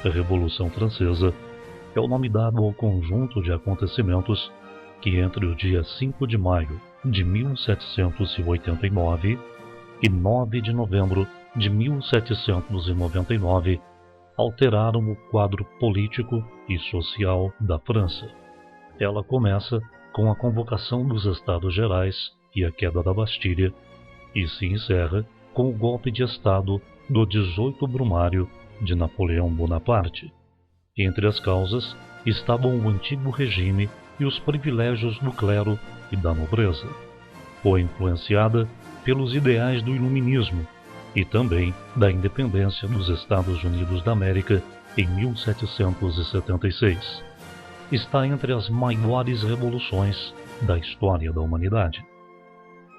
A Revolução Francesa é o nome dado ao conjunto de acontecimentos que entre o dia 5 de maio de 1789 e 9 de novembro de 1799 alteraram o quadro político e social da França. Ela começa com a convocação dos Estados Gerais e a queda da Bastilha, e se encerra com o golpe de Estado do 18 Brumário de Napoleão Bonaparte. Entre as causas estavam o antigo regime e os privilégios do clero e da nobreza. Foi influenciada pelos ideais do Iluminismo e também da independência dos Estados Unidos da América em 1776. Está entre as maiores revoluções da história da humanidade.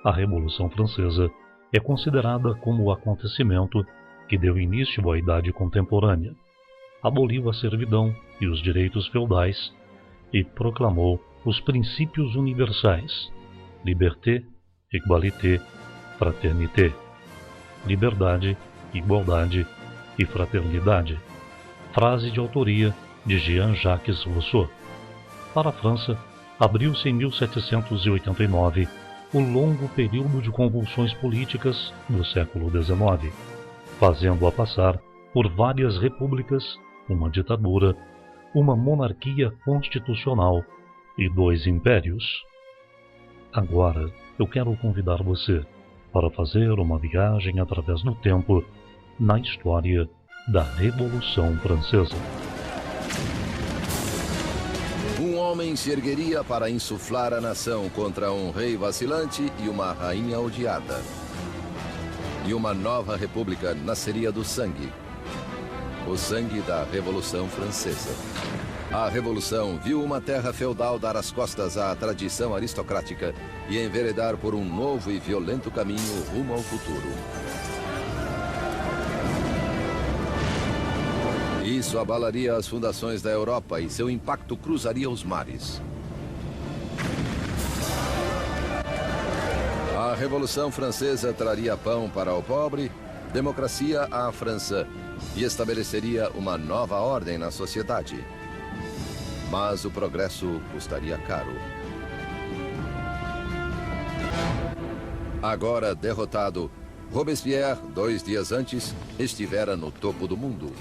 A Revolução Francesa é considerada como o acontecimento que deu início à Idade Contemporânea, aboliu a servidão e os direitos feudais e proclamou os princípios universais: liberté, égalité, fraternité, liberdade, igualdade e fraternidade. Frase de autoria de Jean-Jacques Rousseau. Para a França, abriu-se em 1789 o longo período de convulsões políticas do século XIX, fazendo-a passar por várias repúblicas, uma ditadura, uma monarquia constitucional e 2 impérios. Agora, eu quero convidar você para fazer uma viagem através do tempo na história da Revolução Francesa. Um homem se ergueria para insuflar a nação contra um rei vacilante e uma rainha odiada. E uma nova república nasceria do sangue. O sangue da Revolução Francesa. A Revolução viu uma terra feudal dar as costas à tradição aristocrática e enveredar por um novo e violento caminho rumo ao futuro. Isso abalaria as fundações da Europa e seu impacto cruzaria os mares. A Revolução Francesa traria pão para o pobre, democracia à França e estabeleceria uma nova ordem na sociedade. Mas o progresso custaria caro. Agora derrotado, Robespierre, 2 dias antes, estivera no topo do mundo,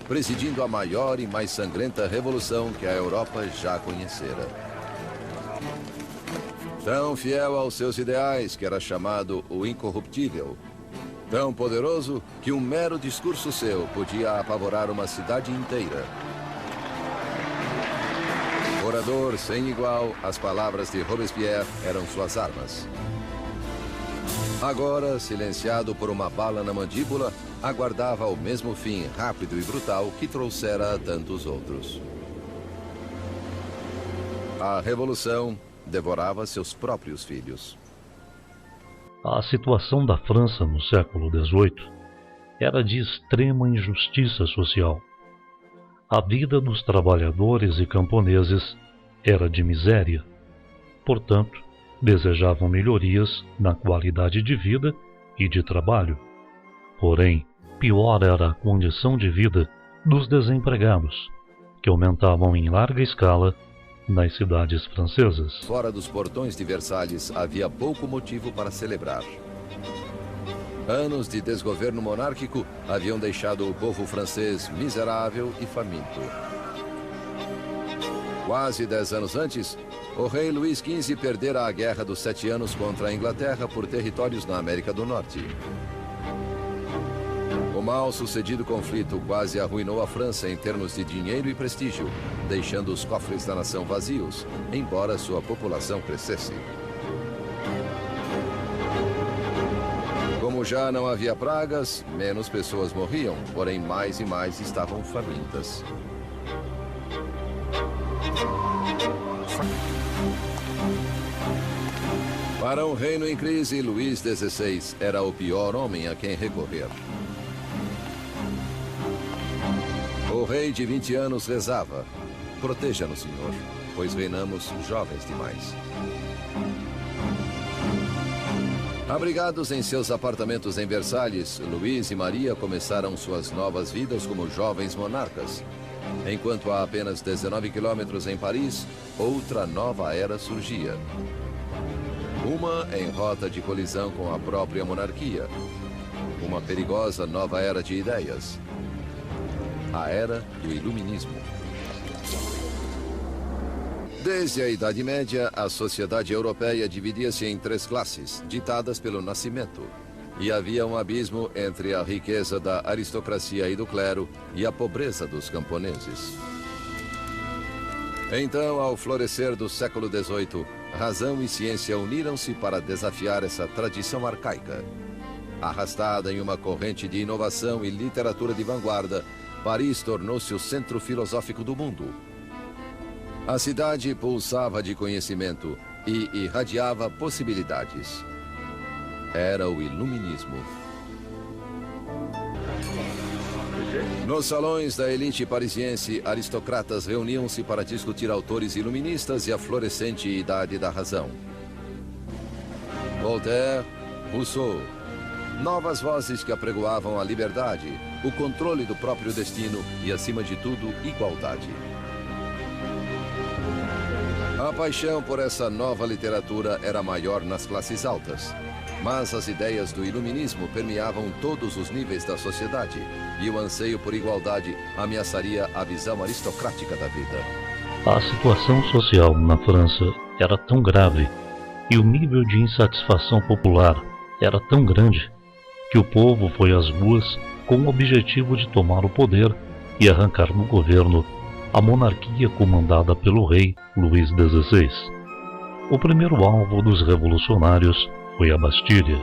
presidindo a maior e mais sangrenta revolução que a Europa já conhecera. Tão fiel aos seus ideais que era chamado o incorruptível, tão poderoso que um mero discurso seu podia apavorar uma cidade inteira. Orador sem igual, as palavras de Robespierre eram suas armas. Agora, silenciado por uma bala na mandíbula, aguardava o mesmo fim rápido e brutal que trouxera a tantos outros. A Revolução devorava seus próprios filhos. A situação da França no século XVIII era de extrema injustiça social. A vida dos trabalhadores e camponeses era de miséria. Portanto, desejavam melhorias na qualidade de vida e de trabalho. Porém, pior era a condição de vida dos desempregados, que aumentavam em larga escala nas cidades francesas. Fora dos portões de Versalhes havia pouco motivo para celebrar. Anos de desgoverno monárquico haviam deixado o povo francês miserável e faminto. Quase 10 anos antes, o rei Luís XV perdera a Guerra dos 7 Anos contra a Inglaterra por territórios na América do Norte. O mal-sucedido conflito quase arruinou a França em termos de dinheiro e prestígio, deixando os cofres da nação vazios, embora sua população crescesse. Como já não havia pragas, menos pessoas morriam, porém mais e mais estavam famintas. Para um reino em crise, Luís XVI era o pior homem a quem recorrer. O rei de 20 anos rezava: proteja-nos, Senhor, pois reinamos jovens demais. Abrigados em seus apartamentos em Versalhes, Luís e Maria começaram suas novas vidas como jovens monarcas. Enquanto a apenas 19 quilômetros em Paris, outra nova era surgia. Uma em rota de colisão com a própria monarquia. Uma perigosa nova era de ideias. A era do Iluminismo. Desde a Idade Média, a sociedade europeia dividia-se em 3 classes, ditadas pelo nascimento. E havia um abismo entre a riqueza da aristocracia e do clero e a pobreza dos camponeses. Então, ao florescer do século XVIII, razão e ciência uniram-se para desafiar essa tradição arcaica. Arrastada em uma corrente de inovação e literatura de vanguarda, Paris tornou-se o centro filosófico do mundo. A cidade pulsava de conhecimento e irradiava possibilidades. Era o Iluminismo. Nos salões da elite parisiense, aristocratas reuniam-se para discutir autores iluministas e a florescente idade da razão. Voltaire, Rousseau, novas vozes que apregoavam a liberdade, o controle do próprio destino e, acima de tudo, igualdade. A paixão por essa nova literatura era maior nas classes altas. Mas as ideias do iluminismo permeavam todos os níveis da sociedade e o anseio por igualdade ameaçaria a visão aristocrática da vida. A situação social na França era tão grave e o nível de insatisfação popular era tão grande que o povo foi às ruas com o objetivo de tomar o poder e arrancar do governo a monarquia comandada pelo rei Luís XVI. O primeiro alvo dos revolucionários foi a Bastilha.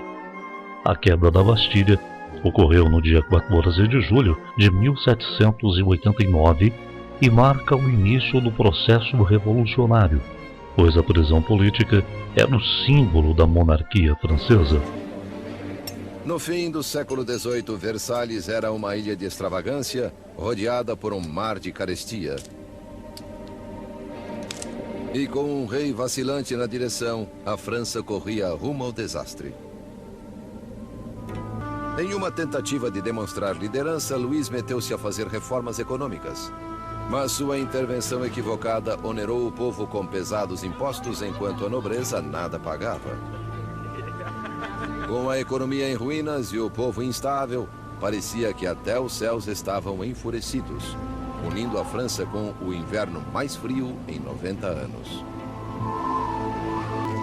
A queda da Bastilha ocorreu no dia 14 de julho de 1789 e marca o início do processo revolucionário, pois a prisão política era o símbolo da monarquia francesa. No fim do século XVIII, Versalhes era uma ilha de extravagância, rodeada por um mar de carestia. E com um rei vacilante na direção, a França corria rumo ao desastre. Em uma tentativa de demonstrar liderança, Luís meteu-se a fazer reformas econômicas. Mas sua intervenção equivocada onerou o povo com pesados impostos, enquanto a nobreza nada pagava. Com a economia em ruínas e o povo instável, parecia que até os céus estavam enfurecidos, unindo a França com o inverno mais frio em 90 anos.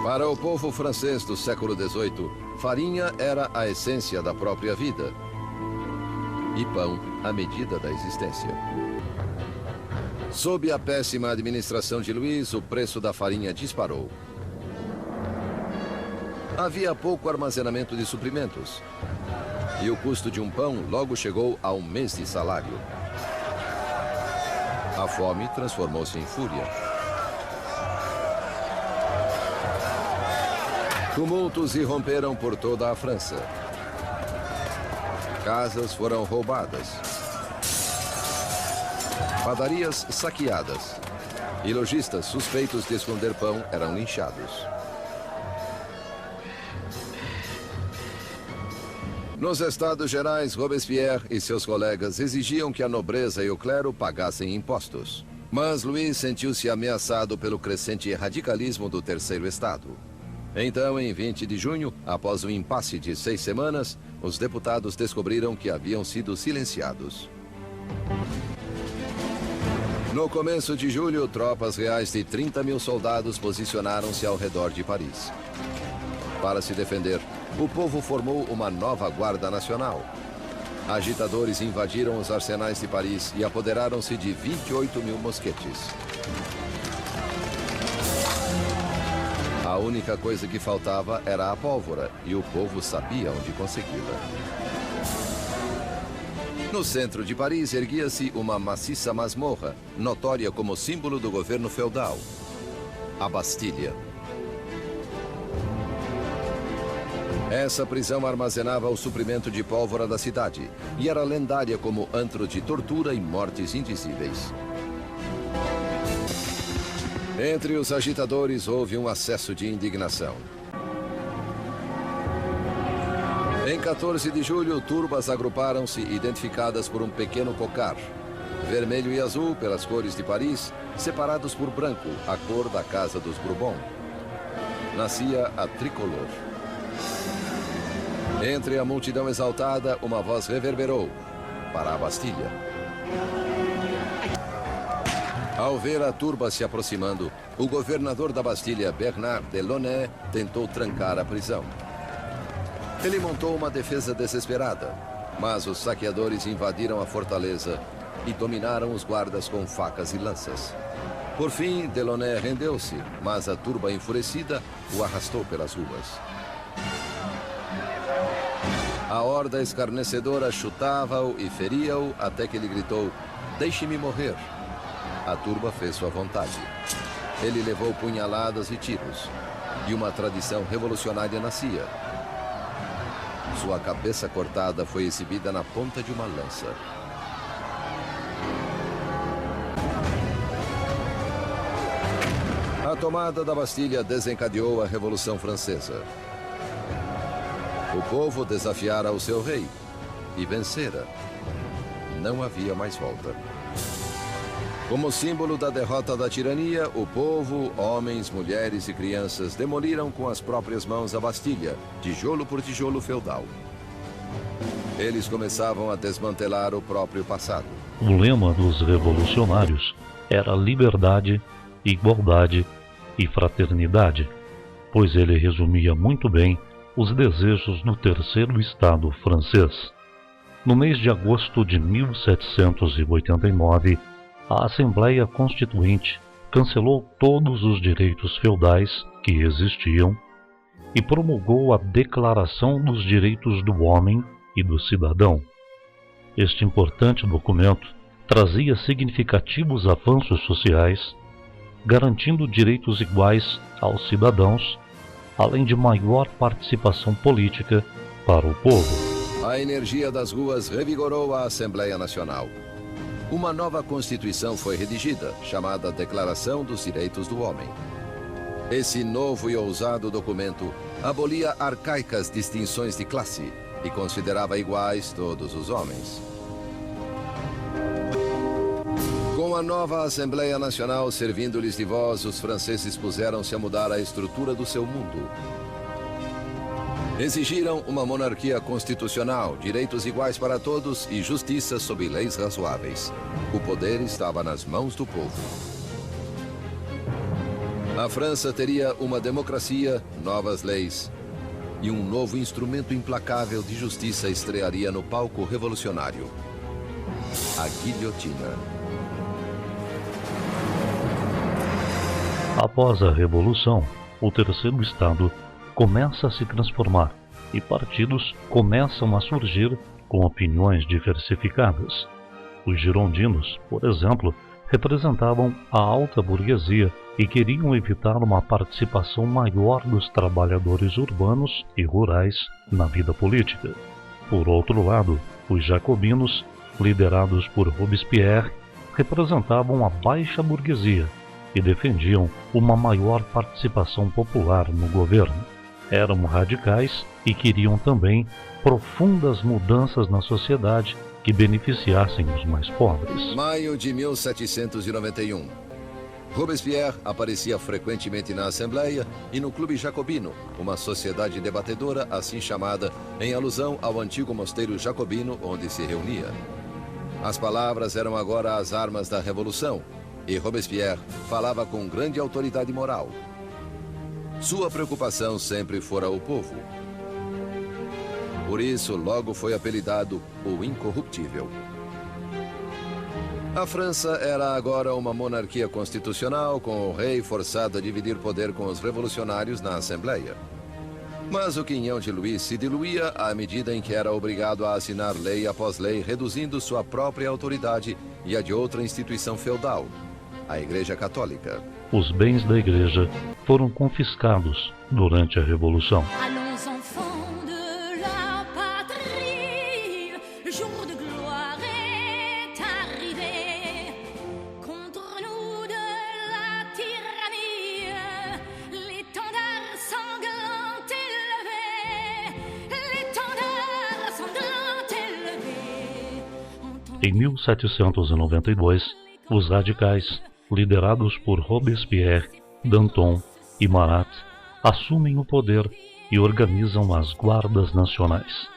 Para o povo francês do século XVIII, farinha era a essência da própria vida e pão a medida da existência. Sob a péssima administração de Luís, o preço da farinha disparou. Havia pouco armazenamento de suprimentos e o custo de um pão logo chegou a 1 mês de salário. A fome transformou-se em fúria. Tumultos irromperam por toda a França. Casas foram roubadas. Padarias saqueadas. E lojistas suspeitos de esconder pão eram linchados. Nos Estados Gerais, Robespierre e seus colegas exigiam que a nobreza e o clero pagassem impostos. Mas Luís sentiu-se ameaçado pelo crescente radicalismo do Terceiro Estado. Então, em 20 de junho, após um impasse de 6 semanas, os deputados descobriram que haviam sido silenciados. No começo de julho, tropas reais de 30 mil soldados posicionaram-se ao redor de Paris. Para se defender, o povo formou uma nova Guarda Nacional. Agitadores invadiram os arsenais de Paris e apoderaram-se de 28 mil mosquetes. A única coisa que faltava era a pólvora, e o povo sabia onde consegui-la. No centro de Paris erguia-se uma maciça masmorra, notória como símbolo do governo feudal, a Bastilha. Essa prisão armazenava o suprimento de pólvora da cidade e era lendária como antro de tortura e mortes indizíveis. Entre os agitadores houve um acesso de indignação. Em 14 de julho, turbas agruparam-se identificadas por um pequeno cocar. Vermelho e azul pelas cores de Paris, separados por branco, a cor da casa dos Bourbon. Nascia a tricolor. Entre a multidão exaltada, uma voz reverberou: para a Bastilha. Ao ver a turba se aproximando, o governador da Bastilha, Bernard Delaunay, tentou trancar a prisão. Ele montou uma defesa desesperada, mas os saqueadores invadiram a fortaleza e dominaram os guardas com facas e lanças. Por fim, Delaunay rendeu-se, mas a turba enfurecida o arrastou pelas ruas. A horda escarnecedora chutava-o e feria-o até que ele gritou: "Deixe-me morrer." A turba fez sua vontade. Ele levou punhaladas e tiros, e uma tradição revolucionária nascia. Sua cabeça cortada foi exibida na ponta de uma lança. A tomada da Bastilha desencadeou a Revolução Francesa. O povo desafiara o seu rei e vencera. Não havia mais volta. Como símbolo da derrota da tirania, o povo, homens, mulheres e crianças, demoliram com as próprias mãos a Bastilha, tijolo por tijolo feudal. Eles começavam a desmantelar o próprio passado. O lema dos revolucionários era liberdade, igualdade e fraternidade, pois ele resumia muito bem os desejos do terceiro Estado francês. No mês de agosto de 1789, a Assembleia Constituinte cancelou todos os direitos feudais que existiam e promulgou a Declaração dos Direitos do Homem e do Cidadão. Este importante documento trazia significativos avanços sociais, garantindo direitos iguais aos cidadãos, além de maior participação política para o povo. A energia das ruas revigorou a Assembleia Nacional. Uma nova Constituição foi redigida, chamada Declaração dos Direitos do Homem. Esse novo e ousado documento abolia arcaicas distinções de classe e considerava iguais todos os homens. Com a nova Assembleia Nacional servindo-lhes de voz, os franceses puseram-se a mudar a estrutura do seu mundo. Exigiram uma monarquia constitucional, direitos iguais para todos e justiça sob leis razoáveis. O poder estava nas mãos do povo. A França teria uma democracia, novas leis e um novo instrumento implacável de justiça estrearia no palco revolucionário: a guilhotina. Após a Revolução, o terceiro Estado começa a se transformar e partidos começam a surgir com opiniões diversificadas. Os girondinos, por exemplo, representavam a alta burguesia e queriam evitar uma participação maior dos trabalhadores urbanos e rurais na vida política. Por outro lado, os jacobinos, liderados por Robespierre, representavam a baixa burguesia e defendiam uma maior participação popular no governo. Eram radicais e queriam também profundas mudanças na sociedade que beneficiassem os mais pobres. Maio de 1791. Robespierre aparecia frequentemente na Assembleia e no Clube Jacobino, uma sociedade debatedora assim chamada em alusão ao antigo mosteiro jacobino onde se reunia. As palavras eram agora as armas da Revolução e Robespierre falava com grande autoridade moral. Sua preocupação sempre fora o povo. Por isso, logo foi apelidado o Incorruptível. A França era agora uma monarquia constitucional, com o rei forçado a dividir poder com os revolucionários na Assembleia. Mas o quinhão de Louis se diluía à medida em que era obrigado a assinar lei após lei, reduzindo sua própria autoridade e a de outra instituição feudal, a Igreja Católica. Os bens da Igreja foram confiscados durante a Revolução. Allons enfants de la patrie, le jour de gloire est arrivé. Contre nous de la tyrannie, l'étendard sanglant élevé, l'étendard Em 1792, os radicais, liderados por Robespierre, Danton e Marat, assumem o poder e organizam as guardas nacionais.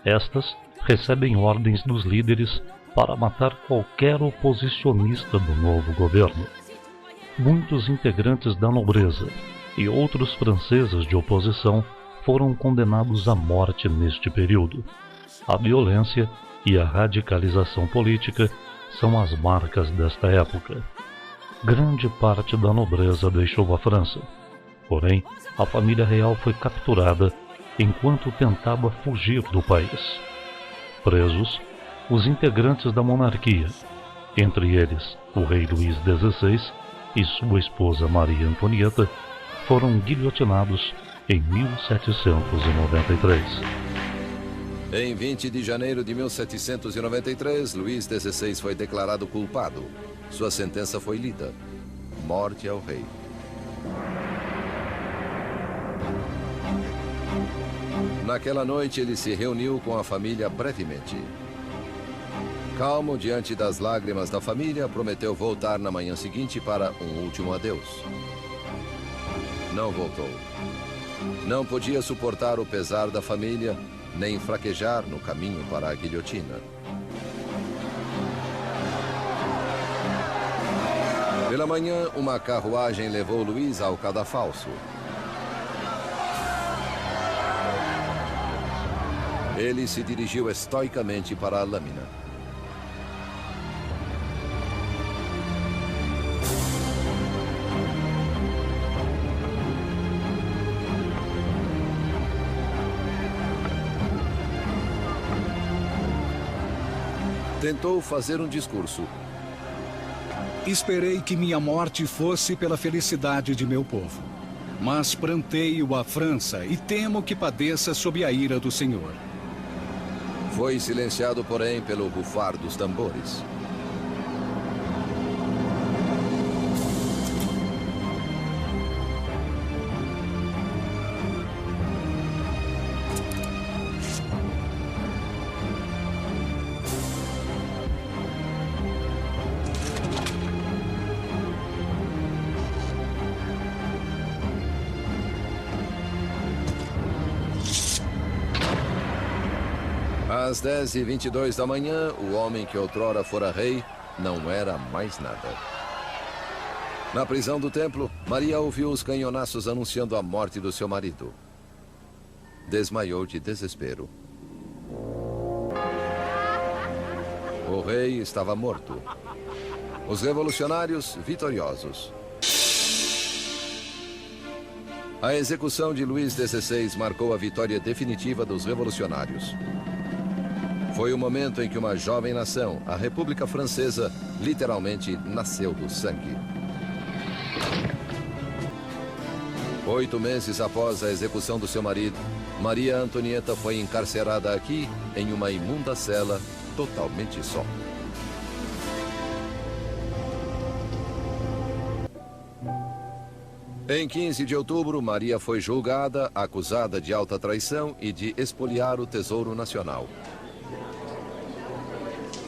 Estas recebem ordens dos líderes para matar qualquer oposicionista do novo governo. Muitos integrantes da nobreza e outros franceses de oposição foram condenados à morte neste período. A violência e a radicalização política são as marcas desta época. Grande parte da nobreza deixou a França. Porém, a família real foi capturada enquanto tentava fugir do país. Presos, os integrantes da monarquia, entre eles o rei Luís XVI e sua esposa Maria Antonieta, foram guilhotinados em 1793. Em 20 de janeiro de 1793, Luís XVI foi declarado culpado. Sua sentença foi lida: morte ao rei. Naquela noite, ele se reuniu com a família brevemente. Calmo diante das lágrimas da família, prometeu voltar na manhã seguinte para um último adeus. Não voltou. Não podia suportar o pesar da família, nem fraquejar no caminho para a guilhotina. Pela manhã, uma carruagem levou Luís ao cadafalso. Ele se dirigiu estoicamente para a lâmina. Tentou fazer um discurso. Esperei que minha morte fosse pela felicidade de meu povo. Mas pranteio a França e temo que padeça sob a ira do Senhor. Foi silenciado, porém, pelo rufar dos tambores. Às 10h22 da manhã, o homem que outrora fora rei não era mais nada. Na prisão do templo, Maria ouviu os canhonaços anunciando a morte do seu marido. Desmaiou de desespero. O rei estava morto. Os revolucionários vitoriosos. A execução de Luís XVI marcou a vitória definitiva dos revolucionários. Foi o momento em que uma jovem nação, a República Francesa, literalmente nasceu do sangue. 8 meses após a execução do seu marido, Maria Antonieta foi encarcerada aqui, em uma imunda cela, totalmente só. Em 15 de outubro, Maria foi julgada, acusada de alta traição e de espoliar o Tesouro Nacional.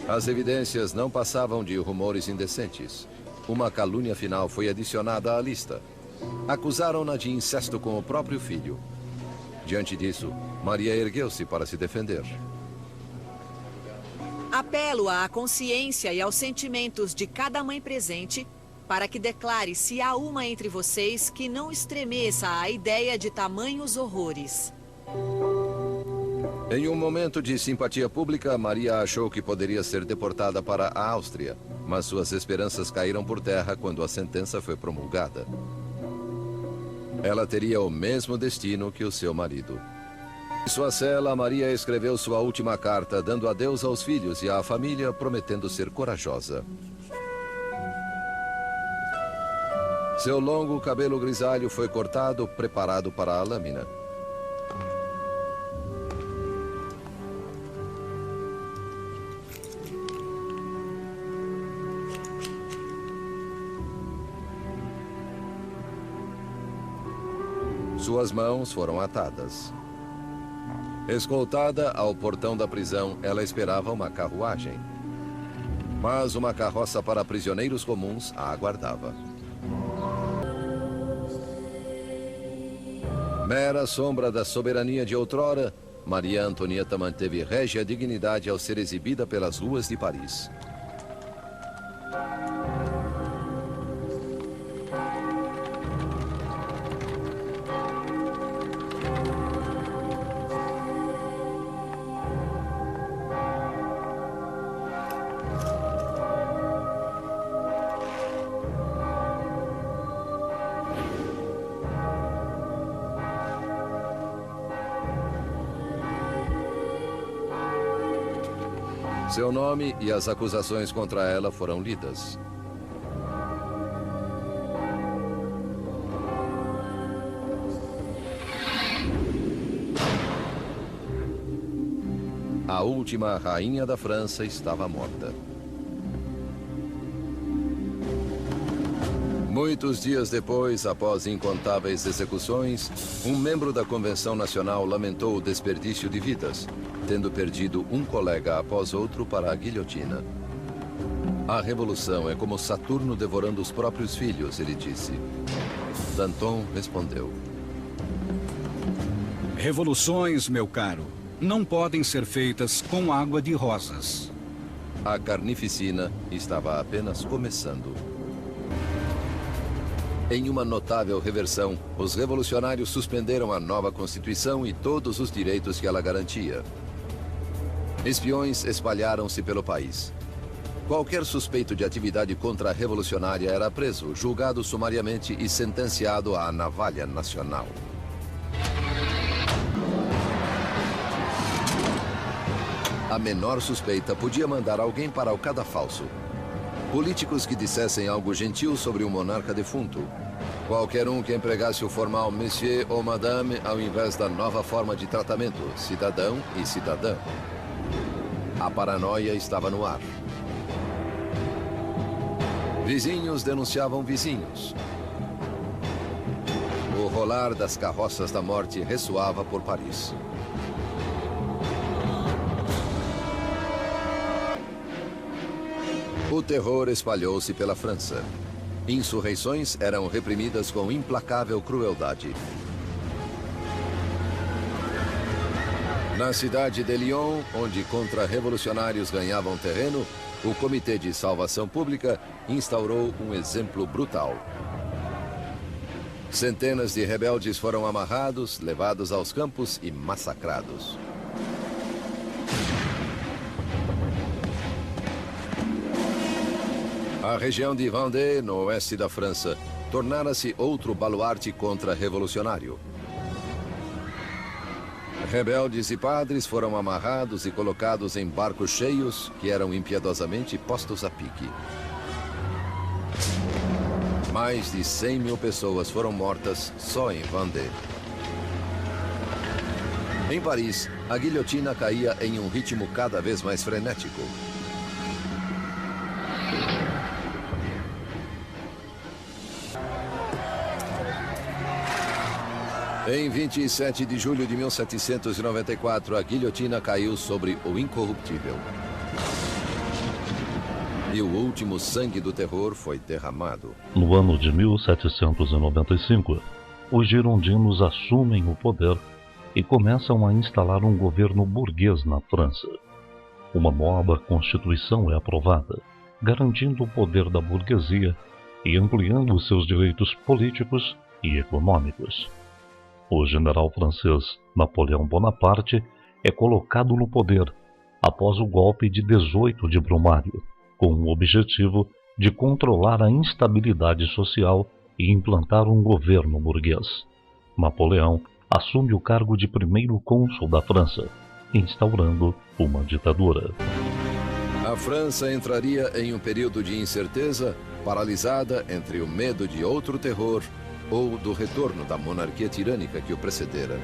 As evidências não passavam de rumores indecentes. Uma calúnia final foi adicionada à lista. Acusaram-na de incesto com o próprio filho. Diante disso, Maria ergueu-se para se defender. Apelo à consciência e aos sentimentos de cada mãe presente para que declare se há uma entre vocês que não estremeça à ideia de tamanhos horrores. Em um momento de simpatia pública, Maria achou que poderia ser deportada para a Áustria, mas suas esperanças caíram por terra quando a sentença foi promulgada. Ela teria o mesmo destino que o seu marido. Em sua cela, Maria escreveu sua última carta, dando adeus aos filhos e à família, prometendo ser corajosa. Seu longo cabelo grisalho foi cortado, preparado para a lâmina. Suas mãos foram atadas. Escoltada ao portão da prisão, ela esperava uma carruagem. Mas uma carroça para prisioneiros comuns a aguardava. Mera sombra da soberania de outrora, Maria Antonieta manteve régia dignidade ao ser exibida pelas ruas de Paris. Seu nome e as acusações contra ela foram lidas. A última rainha da França estava morta. Muitos dias depois, após incontáveis execuções, um membro da Convenção Nacional lamentou o desperdício de vidas, tendo perdido um colega após outro para a guilhotina. A revolução é como Saturno devorando os próprios filhos, ele disse. Danton respondeu: Revoluções, meu caro, não podem ser feitas com água de rosas. A carnificina estava apenas começando. Em uma notável reversão, os revolucionários suspenderam a nova Constituição e todos os direitos que ela garantia. Espiões espalharam-se pelo país. Qualquer suspeito de atividade contra-revolucionária era preso, julgado sumariamente e sentenciado à navalha nacional. A menor suspeita podia mandar alguém para o cadafalso. Políticos que dissessem algo gentil sobre o monarca defunto. Qualquer um que empregasse o formal monsieur ou madame ao invés da nova forma de tratamento, cidadão e cidadã. A paranoia estava no ar. Vizinhos denunciavam vizinhos. O rolar das carroças da morte ressoava por Paris. O terror espalhou-se pela França. Insurreições eram reprimidas com implacável crueldade. Na cidade de Lyon, onde contra-revolucionários ganhavam terreno, o Comitê de Salvação Pública instaurou um exemplo brutal. Centenas de rebeldes foram amarrados, levados aos campos e massacrados. A região de Vendée, no oeste da França, tornara-se outro baluarte contra-revolucionário. Rebeldes e padres foram amarrados e colocados em barcos cheios que eram impiedosamente postos a pique. Mais de 100 mil pessoas foram mortas só em Vendée. Em Paris, a guilhotina caía em um ritmo cada vez mais frenético. Em 27 de julho de 1794, a guilhotina caiu sobre o incorruptível. E o último sangue do terror foi derramado. No ano de 1795, os girondinos assumem o poder e começam a instalar um governo burguês na França. Uma nova constituição é aprovada, garantindo o poder da burguesia e ampliando seus direitos políticos e econômicos. O general francês Napoleão Bonaparte é colocado no poder após o golpe de 18 de Brumário, com o objetivo de controlar a instabilidade social e implantar um governo burguês. Napoleão assume o cargo de primeiro cônsul da França, instaurando uma ditadura. A França entraria em um período de incerteza, paralisada entre o medo de outro terror ou do retorno da monarquia tirânica que o precedera.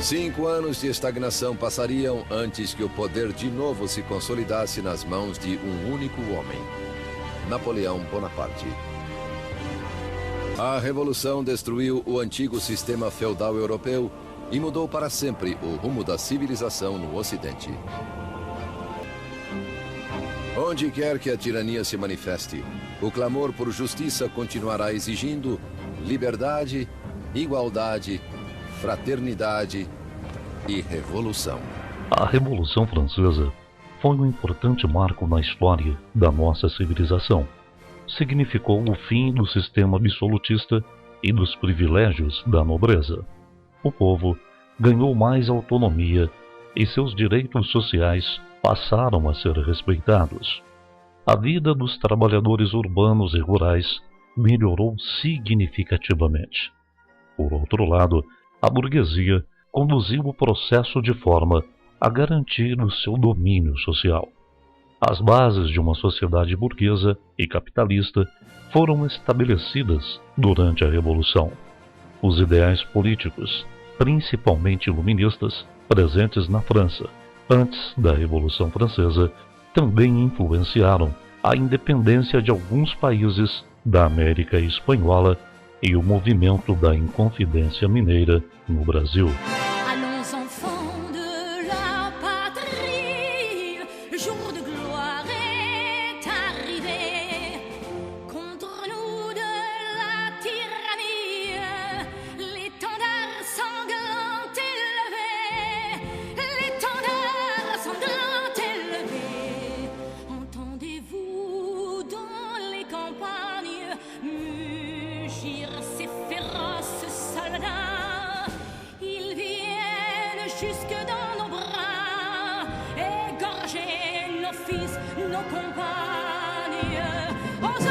5 anos de estagnação passariam antes que o poder de novo se consolidasse nas mãos de um único homem, Napoleão Bonaparte. A Revolução destruiu o antigo sistema feudal europeu e mudou para sempre o rumo da civilização no Ocidente. Onde quer que a tirania se manifeste, o clamor por justiça continuará exigindo liberdade, igualdade, fraternidade e revolução. A Revolução Francesa foi um importante marco na história da nossa civilização. Significou o fim do sistema absolutista e dos privilégios da nobreza. O povo ganhou mais autonomia e seus direitos sociais passaram a ser respeitados. A vida dos trabalhadores urbanos e rurais melhorou significativamente. Por outro lado, a burguesia conduziu o processo de forma a garantir o seu domínio social. As bases de uma sociedade burguesa e capitalista foram estabelecidas durante a Revolução. Os ideais políticos, principalmente iluministas, presentes na França antes da Revolução Francesa, também influenciaram a independência de alguns países da América Espanhola e o movimento da Inconfidência Mineira no Brasil. Allons enfants de la patrie, le jour de gloire est arrivé. Contre nous de la tyrannie, l'étendard sanglant élevé, l'étendard sanglant élevé. Entendez-vous dans les campagnes mugir ces féroces soldats? Ils viennent jusque dans nos bras, égorger nos fils, nos compagnes. Aux